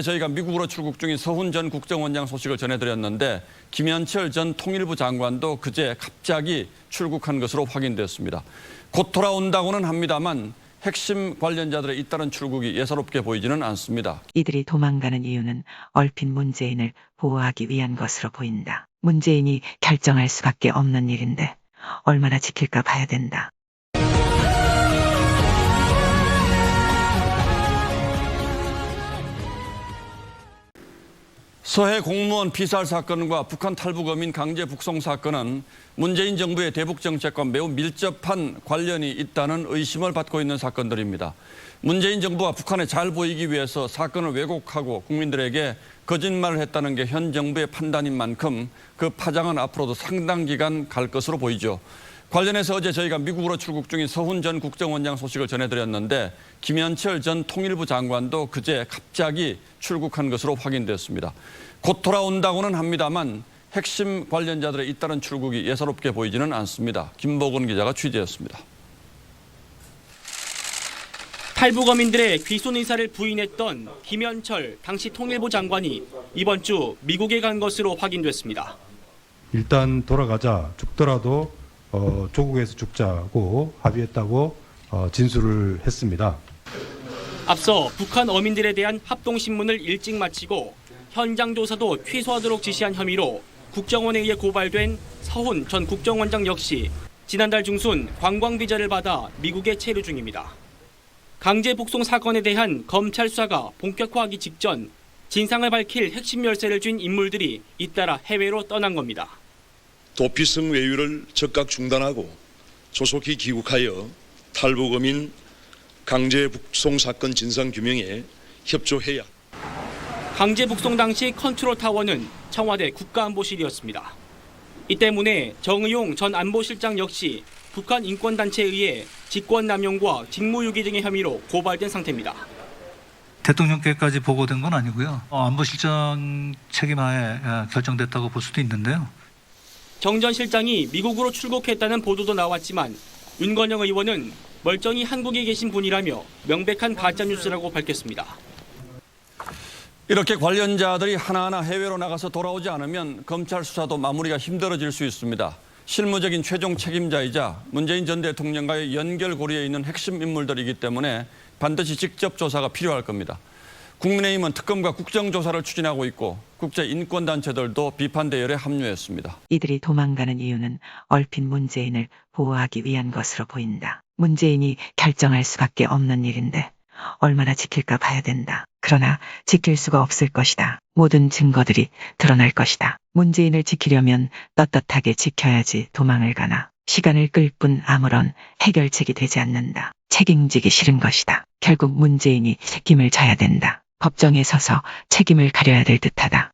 저희가 미국으로 출국 중인 서훈 전 국정원장 소식을 전해드렸는데 김현철 전 통일부 장관도 그제 갑자기 출국한 것으로 확인됐습니다. 곧 돌아온다고는 합니다만 핵심 관련자들의 잇따른 출국이 예사롭게 보이지는 않습니다. 이들이 도망가는 이유는 얼핏 문재인을 보호하기 위한 것으로 보인다. 문재인이 결정할 수밖에 없는 일인데 얼마나 지킬까 봐야 된다. 서해 공무원 피살 사건과 북한 탈북 어민 강제 북송 사건은 문재인 정부의 대북 정책과 매우 밀접한 관련이 있다는 의심을 받고 있는 사건들입니다. 문재인 정부가 북한에 잘 보이기 위해서 사건을 왜곡하고 국민들에게 거짓말을 했다는 게 현 정부의 판단인 만큼 그 파장은 앞으로도 상당 기간 갈 것으로 보이죠. 관련해서 어제 저희가 미국으로 출국 중인 서훈 전 국정원장 소식을 전해드렸는데 김현철 전 통일부 장관도 그제 갑자기 출국한 것으로 확인됐습니다. 곧 돌아온다고는 합니다만 핵심 관련자들의 잇따른 출국이 예사롭게 보이지는 않습니다. 김보건 기자가 취재했습니다. 탈북어민들의 귀순 의사를 부인했던 김현철 당시 통일부 장관이 이번 주 미국에 간 것으로 확인됐습니다. 일단 돌아가자, 죽더라도 조국에서 죽자고 합의했다고 진술을 했습니다. 앞서 북한 어민들에 대한 합동신문을 일찍 마치고 현장 조사도 취소하도록 지시한 혐의로 국정원에 의해 고발된 서훈 전 국정원장 역시 지난달 중순 관광비자를 받아 미국에 체류 중입니다. 강제 북송 사건에 대한 검찰 수사가 본격화하기 직전 진상을 밝힐 핵심 열쇠를 쥔 인물들이 잇따라 해외로 떠난 겁니다. 도피성 외유를 즉각 중단하고 조속히 귀국하여 탈북어민 강제 북송 사건 진상 규명에 협조해야. 강제 북송 당시 컨트롤 타워는 청와대 국가안보실이었습니다. 이 때문에 정의용 전 안보실장 역시 북한 인권단체에 의해 직권남용과 직무유기 등의 혐의로 고발된 상태입니다. 대통령께까지 보고된 건 아니고요. 안보실장 책임하에 결정됐다고 볼 수도 있는데요. 정 전 실장이 미국으로 출국했다는 보도도 나왔지만 윤건영 의원은 멀쩡히 한국에 계신 분이라며 명백한 가짜뉴스라고 밝혔습니다. 이렇게 관련자들이 하나하나 해외로 나가서 돌아오지 않으면 검찰 수사도 마무리가 힘들어질 수 있습니다. 실무적인 최종 책임자이자 문재인 전 대통령과의 연결고리에 있는 핵심 인물들이기 때문에 반드시 직접 조사가 필요할 겁니다. 국민의힘은 특검과 국정조사를 추진하고 있고 국제인권단체들도 비판 대열에 합류했습니다. 이들이 도망가는 이유는 얼핏 문재인을 보호하기 위한 것으로 보인다. 문재인이 결정할 수밖에 없는 일인데 얼마나 지킬까 봐야 된다. 그러나 지킬 수가 없을 것이다. 모든 증거들이 드러날 것이다. 문재인을 지키려면 떳떳하게 지켜야지 도망을 가나. 시간을 끌 뿐 아무런 해결책이 되지 않는다. 책임지기 싫은 것이다. 결국 문재인이 책임을 져야 된다. 법정에 서서 책임을 가려야 될 듯하다.